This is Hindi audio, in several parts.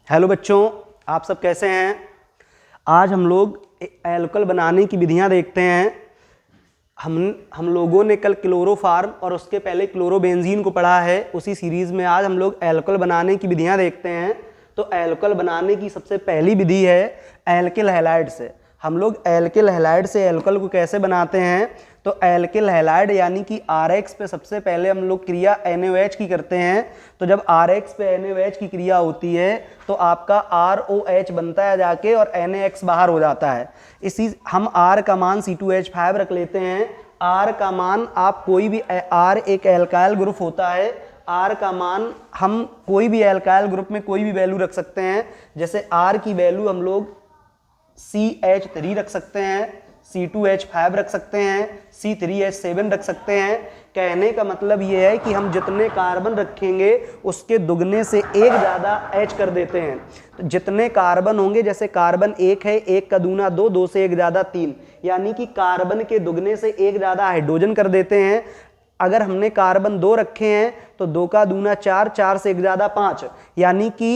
हेलो बच्चों, आप सब कैसे हैं। आज हम लोग एल्कोहल बनाने की विधियां देखते हैं। हम लोगों ने कल क्लोरोफार्म और उसके पहले क्लोरोबेंजीन को पढ़ा है। उसी सीरीज में आज हम लोग एल्कोहल बनाने की विधियां देखते हैं। तो एल्कोहल बनाने की सबसे पहली विधि है एल्किल हैलाइड से। हम लोग एल्किल हैलाइड से एल्कोहल को कैसे बनाते हैं, तो एल्किल हैलाइड यानी कि RX पे सबसे पहले हम लोग क्रिया NaOH की करते हैं। तो जब RX पे NaOH की क्रिया होती है तो आपका ROH बनता है जाके और NaX बाहर हो जाता है। इसी हम R का मान C2H5 रख लेते हैं। R का मान आप कोई भी R एक एल्काइल ग्रुप होता है। R का मान हम कोई भी एल्काइल ग्रुप में कोई भी वैल्यू रख सकते हैं। जैसे R की वैल्यू हम लोग CH3 रख सकते हैं, C2H5 रख सकते हैं, C3H7 रख सकते हैं। कहने का मतलब ये है कि हम जितने कार्बन रखेंगे उसके दुगने से एक ज़्यादा H कर देते हैं। तो जितने कार्बन होंगे, जैसे कार्बन 1 है, 1 का दूना 2, 2 से 1 ज़्यादा 3, यानी कि कार्बन के दुगने से एक ज़्यादा हाइड्रोजन कर देते हैं। अगर हमने कार्बन 2 रखे हैं तो 2 का दूना 4, 4 से 1 ज़्यादा 5, यानी कि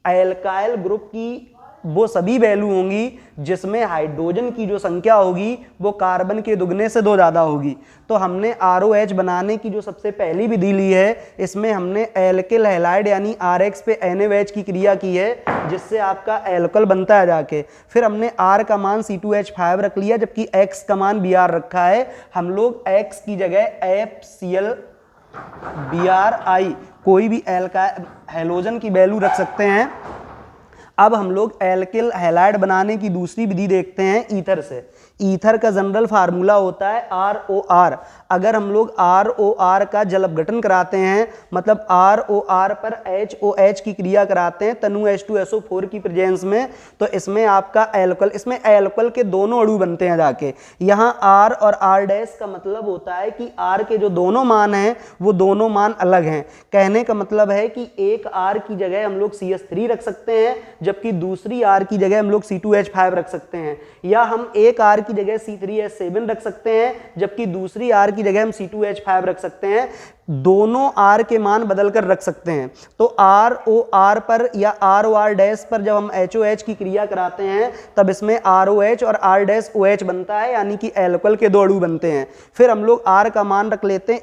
एल्काइल ग्रुप की वो सभी वैल्यू होंगी जिसमें हाइड्रोजन की जो संख्या होगी वो कार्बन के दुगने से 2 ज़्यादा होगी। तो हमने ROH बनाने की जो सबसे पहली विधि ली है, इसमें हमने एल्किल हैलाइड यानी RX पे NaOH की क्रिया की है, जिससे आपका एल्कोहल बनता है जाके। फिर हमने R का मान C2H5 रख लिया, जबकि X का मान Br रखा है। हम लोग X की जगह FCl Bri कोई भी हैलोजन की वैल्यू रख सकते हैं। अब हम लोग एल्किल हैलाइड बनाने की दूसरी विधि देखते हैं ईथर से। ईथर का जनरल फार्मूला होता है ROR। अगर हम लोग ROR का जल अपघटन कराते हैं, मतलब ROR पर HOH की क्रिया कराते हैं तनु H2SO4 की प्रेजेंस में, तो इसमें आपका एल्कोहल, इसमें एल्कोहल के दोनों अणु बनते हैं जाके। यहाँ R और R डैश का मतलब होता है कि R के जो दोनों मान हैं वो दोनों मान अलग हैं। कहने का मतलब है कि एक R की जगह हम लोग CH3 रख सकते हैं, जबकि दूसरी R की जगह हम लोग C2H5 रख सकते हैं। या हम एक R की जगह C3H7 रख सकते हैं, जबकि दूसरी R की जगह हम C2H5 रख सकते हैं। दोनों R के मान बदलकर रख सकते हैं। तो ROR पर या ROR डैश पर जब हम HOH की क्रिया कराते हैं तब इसमें ROH और R डैश OH बनता है, यानी कि एल्कोहल के 2 अणु बनते हैं। फिर हम लोग R का मान रख लेते हैं,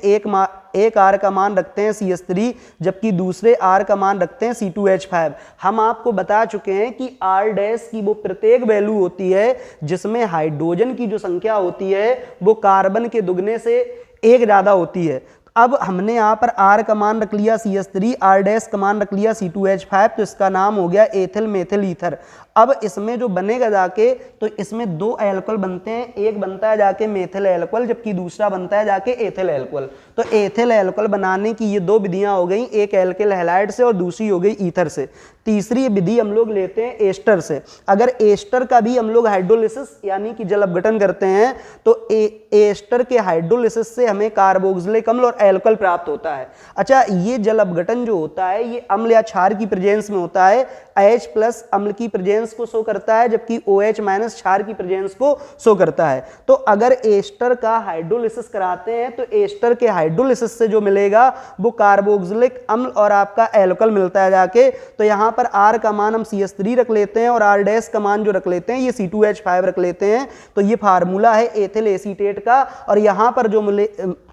एक R का मान रखते हैं CH3, जबकि दूसरे R का मान रखते हैं C2H5। हम आपको बता चुके हैं कि R डैश की वो प्रत्येक वैल्यू होती है जिसमें हाइड्रोजन की जो संख्या होती है वो कार्बन के दुगने से एक ज़्यादा होती है। अब हमने यहाँ पर R का मान रख लिया CH3, R डैश का मान रख लिया C2H5, तो इसका नाम हो गया एथिल मेथिल ईथर। अब इसमें जो बनेगा जाके, तो इसमें 2 एल्कोहल बनते हैं, एक बनता है जाके मेथिल एल्कोहल, जबकि दूसरा बनता है जाके एथिल एल्कोहल। तो एथिल एल्कोहल बनाने की ये 2 विधियां हो गई, एक एल्किल हैलाइड से और दूसरी हो गई ईथर से। तीसरी विधि हम लोग लेते हैं एस्टर से। अगर एस्टर का भी हम लोग हाइड्रोलिसिस यानी कि जल अपघटन करते हैं तो एस्टर के हाइड्रोलिसिस से हमें कार्बोक्सिलिक अम्ल और एल्कोहल प्राप्त होता है। अच्छा, ये जल अपघटन जो होता है ये अम्ल या क्षार की प्रेजेंस में होता है। H+ अम्ल की प्रेजेंस को शो करता है, जबकि OH- क्षार की प्रेजेंस को शो करता है। तो अगर एस्टर का हाइड्रोलिसिस कराते हैं तो एस्टर के हाइड्रोलिसिस से जो मिलेगा वो कार्बोक्सिलिक अम्ल और आपका एल्कोहल मिलता है जाके। तो यहाँ पर R का मान हम CH3 रख लेते हैं और R डैश का मान जो रख लेते हैं ये C2H5 रख लेते हैं। तो ये फार्मूला है एथिल एसीटेट का। और यहाँ पर जो मिले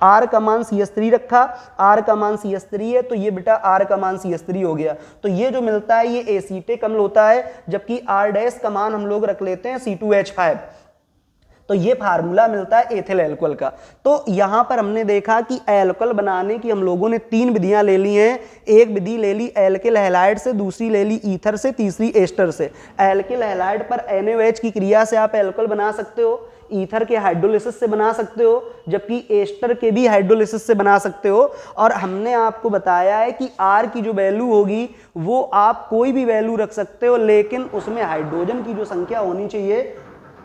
R का मान CH3 रखा, R का मान CH3 है, तो ये बेटा R का मान CH3 हो गया। तो ये जो मिलता है ये एसीटेक अम्ल होता है, जबकि R डैश का मान हम लोग रख लेते हैं C2H5। तो ये फार्मूला मिलता है एथिल एल्कोहल का। तो यहां पर हमने देखा कि एल्कोहल बनाने की हम लोगों ने 3 विधियां ले ली हैं। एक विधि ले ली एल्किल हैलाइड से, दूसरी ले ली ईथर से, तीसरी एस्टर से। एल्किल हैलाइड पर NaOH की क्रिया से आप एल्कोहल बना सकते हो, ईथर के हाइड्रोलिसिस से बना सकते हो, जबकि एस्टर के भी हाइड्रोलिसिस से बना सकते हो। और हमने आपको बताया है कि R की जो वैल्यू होगी वो आप कोई भी वैल्यू रख सकते हो, लेकिन उसमें हाइड्रोजन की जो संख्या होनी चाहिए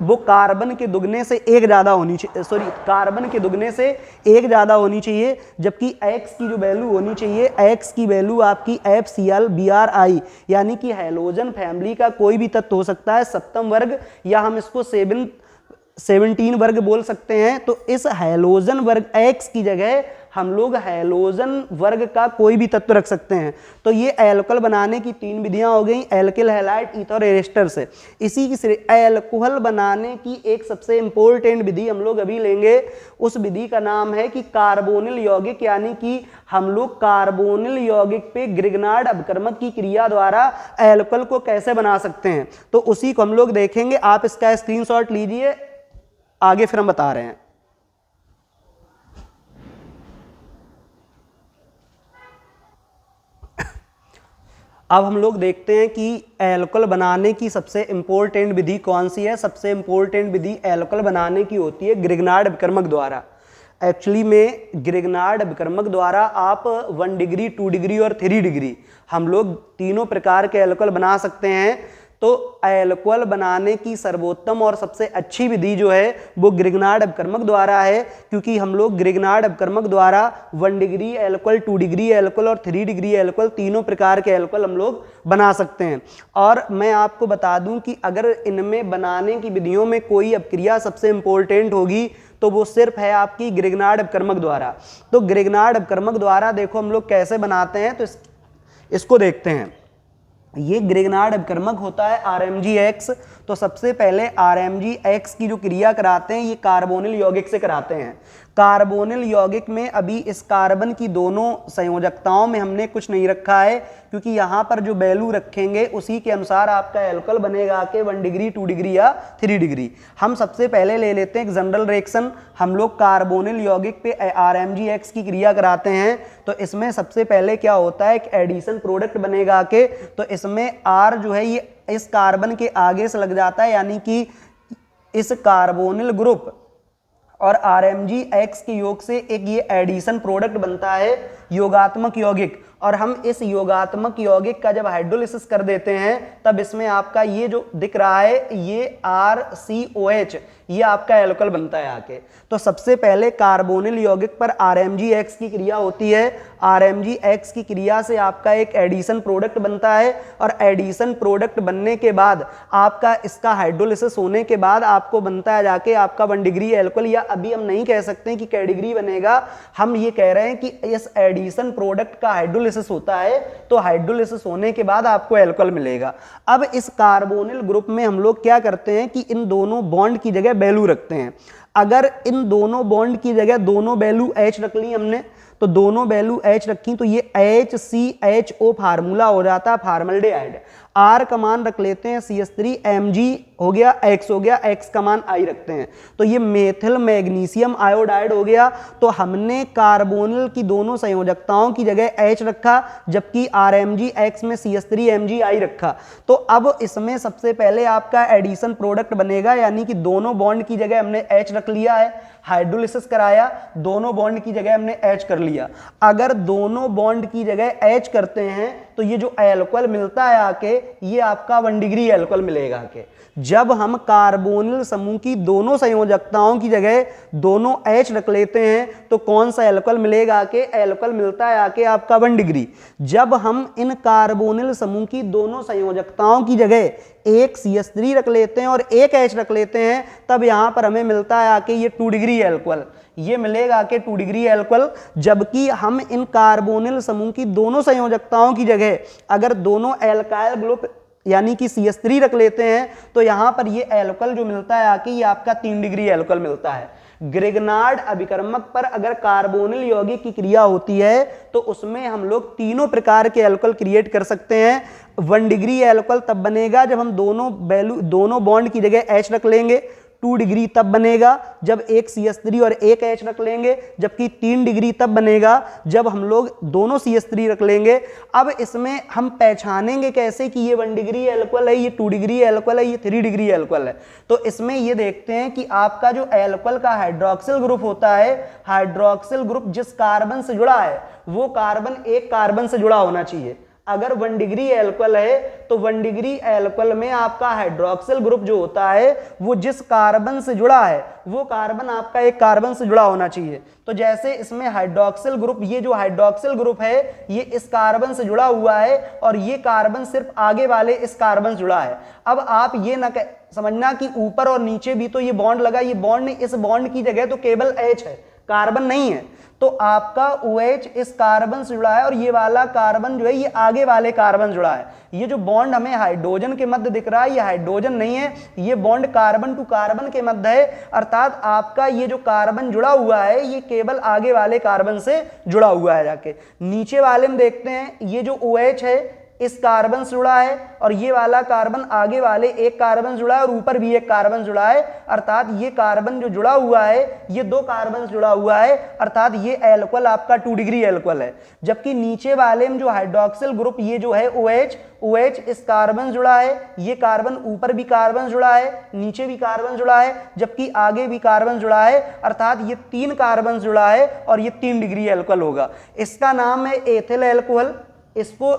वो कार्बन के दुगने से एक ज़्यादा होनी चाहिए, कार्बन के दुगने से एक ज़्यादा होनी चाहिए। जबकि X की जो वैल्यू होनी चाहिए, X की वैल्यू आपकी FCl Bri, यानी कि हैलोजन फैमिली का कोई भी तत्व हो सकता है, सप्तम वर्ग, या हम इसको 17 वर्ग बोल सकते हैं। तो इस हैलोजन वर्ग X की जगह हम लोग हैलोजन वर्ग का कोई भी तत्व रख सकते हैं। तो ये एल्कोहल बनाने की 3 विधियां हो गई, एल्किल, हैलाइड, ईथर, एरेस्टर से। इसी की एल्कोहल बनाने की एक सबसे इंपॉर्टेंट विधि हम लोग अभी लेंगे। उस विधि का नाम है कि कार्बोनिल यौगिक, यानी कि हम लोग कार्बोनिल यौगिक पे ग्रिग्नार्ड अपकर्मक की क्रिया द्वारा एल्कोहल को कैसे बना सकते हैं, तो उसी को हम लोग देखेंगे। आप इसका स्क्रीनशॉट लीजिए, आगे फिर हम बता रहे हैं। अब हम लोग देखते हैं कि एल्कोहल बनाने की सबसे इंपॉर्टेंट विधि कौन सी है। सबसे इंपॉर्टेंट विधि एल्कोहल बनाने की होती है ग्रिग्नार्ड अपकर्मक द्वारा। एक्चुअली में ग्रिग्नार्ड अपकर्मक द्वारा आप 1 डिग्री, 2 डिग्री और 3 डिग्री हम लोग तीनों प्रकार के एल्कोहल बना सकते हैं। तो एल्कोहल बनाने की सर्वोत्तम और सबसे अच्छी विधि जो है वो ग्रिग्नार्ड अपकर्मक द्वारा है, क्योंकि हम लोग ग्रिग्नार्ड अपकर्मक द्वारा 1 डिग्री एल्कोहल, 2 डिग्री एल्कोहल और 3 डिग्री एल्कोहल तीनों प्रकार के एल्कोहल हम लोग बना सकते हैं। और मैं आपको बता दूं कि अगर इनमें बनाने की विधियों में कोई अपक्रिया सबसे इंपॉर्टेंट होगी तो वो सिर्फ है आपकी ग्रिग्नार्ड अपकर्मक द्वारा। तो ग्रिग्नार्ड अपकर्मक द्वारा देखो हम लोग कैसे बनाते हैं, तो इसको देखते हैं। ये ग्रिग्नार्ड अपकर्मक होता है RMgX। तो सबसे पहले RMgX की जो क्रिया कराते हैं ये कार्बोनिल यौगिक से कराते हैं। कार्बोनिल यौगिक में अभी इस कार्बन की दोनों संयोजकताओं में हमने कुछ नहीं रखा है, क्योंकि यहाँ पर जो वैल्यू रखेंगे उसी के अनुसार आपका एल्कोहल बनेगा कि 1 डिग्री, 2 डिग्री या 3 डिग्री। हम सबसे पहले ले लेते हैं एक जनरल रिएक्शन। हम लोग कार्बोनिल यौगिक पे RMgX की क्रिया कराते हैं। तो इसमें सबसे पहले क्या होता है, एक एडिशन प्रोडक्ट बनेगा के, तो इसमें R जो है ये इस कार्बन के आगे से लग जाता है, यानी कि इस कार्बोनिल ग्रुप और RMgX के योग से एक ये एडिशन प्रोडक्ट बनता है, योगात्मक यौगिक। और हम इस योगात्मक यौगिक का जब हाइड्रोलिसिस कर देते हैं तब इसमें आपका ये जो दिख रहा है ये RCOH, ये आपका एल्कोहल बनता है आके। तो सबसे पहले कार्बोनिल यौगिक पर RMgX की क्रिया होती है। RMgX की क्रिया से आपका एक एडिशन प्रोडक्ट बनता है, और एडिशन प्रोडक्ट बनने के बाद आपका इसका हाइड्रोलिसिस होने के बाद आपको बनता है जाके आपका 1 डिग्री एल्कोहल, या अभी हम नहीं कह सकते कि क्या डिग्री बनेगा, हम ये कह रहे हैं कि इस एडिशन प्रोडक्ट का हाइड्रोलिसिस होता है, तो हाइड्रोलिसिस होने के बाद आपको एल्कोहल मिलेगा। अब इस कार्बोनिल ग्रुप में हम लोग क्या करते हैं कि इन दोनों बॉन्ड की जगह वैल्यू रखते हैं। अगर इन दोनों बॉन्ड की जगह दोनों वैल्यू H रख ली हमने, तो दोनों वैल्यू H रखी तो ये HCHO फार्मूला हो जाता है फॉर्मल्डिहाइड। R का मान रख लेते हैं CH3, Mg हो गया, X हो गया, X का मान I रखते हैं, तो ये मेथिल मैग्नीशियम आयोडाइड हो गया। तो हमने कार्बोनिल की दोनों संयोजकताओं की जगह H रखा, जबकि RMgX में CH3 MgI रखा। तो अब इसमें सबसे पहले आपका एडिशन प्रोडक्ट बनेगा, यानी कि दोनों बॉन्ड की जगह हमने H रख लिया है, हाइड्रोलिसिस कराया, दोनों बॉन्ड की जगह हमने H कर लिया। अगर दोनों बॉन्ड की जगह H करते हैं तो ये जो एल्कोहल मिलता है आके, ये आपका 1 डिग्री एल्कोहल मिलेगा आके। जब हम कार्बोनिल समूह की दोनों संयोजकताओं की जगह दोनों H रख लेते हैं तो कौन सा एल्कोहल मिलेगा आके, एल्कोहल मिलता है आके आपका 1 डिग्री। जब हम इन कार्बोनिल समूह की दोनों संयोजकताओं की जगह एक CH3 रख लेते हैं और एक H रख लेते हैं, तब यहां पर हमें मिलता है आके ये 2 डिग्री एल्कोहल, ये मिलेगा आके 2 डिग्री एल्कोहल। जबकि हम इन कार्बोनिल समूह की दोनों संयोजकताओं की जगह अगर दोनों एल्काइल ग्रुप यानी कि CH3 रख लेते हैं तो यहां पर ये एल्कोहल जो मिलता है आके ये आपका 3 डिग्री एल्कोहल मिलता है। ग्रिग्नार्ड अभिकर्मक पर अगर कार्बोनिल यौगिक की क्रिया होती है तो उसमें हम लोग तीनों प्रकार के एल्कोहल क्रिएट कर सकते हैं। 1 डिग्री एल्कोहल तब बनेगा जब हम दोनों बॉन्ड की जगह H रख लेंगे। 2 डिग्री तब बनेगा जब एक CH3 और एक H रख लेंगे, जबकि 3 डिग्री तब बनेगा जब हम लोग दोनों CH3 रख लेंगे। अब इसमें हम पहचानेंगे कैसे कि ये 1 डिग्री एल्कोहल है, ये 2 डिग्री एल्कोहल है, ये 3 डिग्री एल्कोहल है। तो इसमें ये देखते हैं कि आपका जो एल्कोहल का हाइड्रोक्सिल ग्रुप होता है, हाइड्रोक्सिल ग्रुप जिस कार्बन से जुड़ा है वो कार्बन एक कार्बन से जुड़ा होना चाहिए। अगर 1 डिग्री एल्कोहल है तो 1 डिग्री एल्कोहल में आपका हाइड्रोक्सिल ग्रुप जो होता है वो जिस कार्बन से जुड़ा है वो कार्बन आपका एक कार्बन से जुड़ा होना चाहिए। तो जैसे इसमें हाइड्रोक्सिल ग्रुप, ये जो हाइड्रोक्सिल ग्रुप है ये इस कार्बन से जुड़ा हुआ है और ये कार्बन सिर्फ आगे वाले इस कार्बन से जुड़ा है। अब आप ये ना समझना कि ऊपर और नीचे भी तो ये बॉन्ड लगा, ये बॉन्ड नहीं, इस बॉन्ड की जगह तो केवल H है, कार्बन नहीं है। तो आपका OH इस कार्बन से जुड़ा है और ये वाला कार्बन जो है ये आगे वाले कार्बन जुड़ा है। ये जो बॉन्ड हमें हाइड्रोजन के मध्य दिख रहा है ये हाइड्रोजन नहीं है, ये बॉन्ड कार्बन टू कार्बन के मध्य है, अर्थात आपका ये जो कार्बन जुड़ा हुआ है ये केवल आगे वाले कार्बन से जुड़ा हुआ है। जाके नीचे वाले में देखते हैं, ये जो OH है इस कार्बन से जुड़ा है और ये वाला कार्बन आगे वाले एक कार्बन जुड़ा है और ऊपर भी एक कार्बन जुड़ा है, अर्थात ये कार्बन जो जुड़ा हुआ है ये दो कार्बन जुड़ा हुआ है, अर्थात ये एल्कोहल आपका 2 डिग्री एल्कोहल है। जबकि नीचे वाले में जो हाइड्रोक्सिल ग्रुप ये जो है OH इस कार्बन जुड़ा है, ये कार्बन ऊपर भी कार्बन जुड़ा है, नीचे भी कार्बन जुड़ा है, जबकि आगे भी कार्बन जुड़ा है, अर्थात ये 3 कार्बन जुड़ा है और ये 3 डिग्री एल्कोहल होगा। इसका नाम है एथिल एल्कोहल। इसको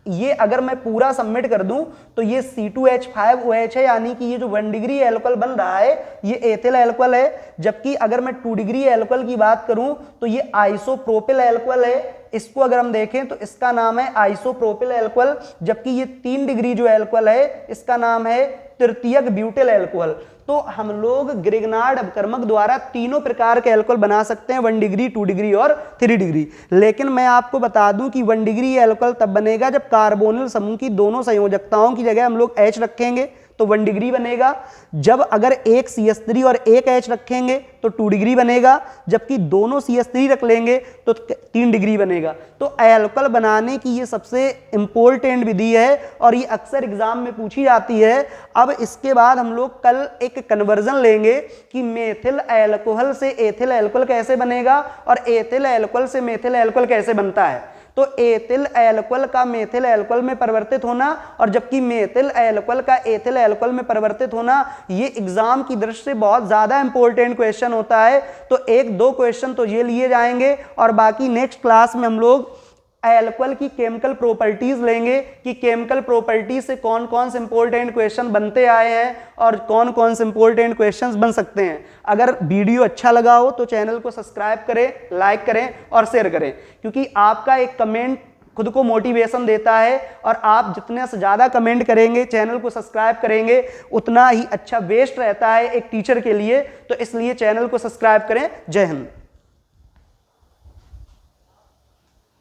ये अगर मैं पूरा सबमिट कर दूं तो ये C2H5OH है, यानी कि ये जो 1 डिग्री एल्कोहल बन रहा है ये एथिल एल्कोहल है। जबकि अगर मैं 2 डिग्री एल्कोहल की बात करूं तो ये आइसोप्रोपिल एल्कोहल है। इसको अगर हम देखें तो इसका नाम है आइसोप्रोपिल एल्कोहल। जबकि ये 3 डिग्री जो एल्कोहल है इसका नाम है तृतीयक ब्यूटिल एल्कोहल। तो हम लोग ग्रिग्नार्ड अपकर्मक द्वारा तीनों प्रकार के एल्कोहल बना सकते हैं, 1 डिग्री, 2 डिग्री और 3 डिग्री। लेकिन मैं आपको बता दूं कि 1 डिग्री एल्कोहल तब बनेगा जब कार्बोनिल समूह की दोनों संयोजकताओं की जगह हम लोग H रखेंगे तो 1 डिग्री बनेगा। जब अगर एक CH3 और एक H रखेंगे तो 2 डिग्री बनेगा, जबकि दोनों CH3 रख लेंगे तो 3 डिग्री बनेगा। तो एल्कोहल बनाने की ये सबसे इंपॉर्टेंट विधि है और ये अक्सर एग्जाम में पूछी जाती है। अब इसके बाद हम लोग कल एक कन्वर्जन लेंगे कि मेथिल एल्कोहल से एथिल एल्कोहल कैसे बनेगा और एथिल एल्कोहल से मेथिल एल्कोहल कैसे बनता है। तो एथिल एल्कोहल का मेथिल एल्कोहल में परिवर्तित होना और जबकि मेथिल एल्कोहल का एथिल एल्कोहल में परिवर्तित होना ये एग्जाम की दृष्टि से बहुत ज्यादा इंपॉर्टेंट क्वेश्चन होता है। तो 1-2 क्वेश्चन तो ये लिए जाएंगे और बाकी नेक्स्ट क्लास में हम लोग एल्कोहल की केमिकल प्रॉपर्टीज लेंगे कि केमिकल प्रॉपर्टीज से कौन कौन से इंपॉर्टेंट क्वेश्चन बनते आए हैं और कौन कौन से इंपॉर्टेंट क्वेश्चंस बन सकते हैं। अगर वीडियो अच्छा लगा हो तो चैनल को सब्सक्राइब करें, लाइक करें और शेयर करें, क्योंकि आपका एक कमेंट खुद को मोटिवेशन देता है और आप जितने से ज़्यादा कमेंट करेंगे, चैनल को सब्सक्राइब करेंगे, उतना ही अच्छा बेस्ट रहता है एक टीचर के लिए। तो इसलिए चैनल को सब्सक्राइब करें। जय हिंद।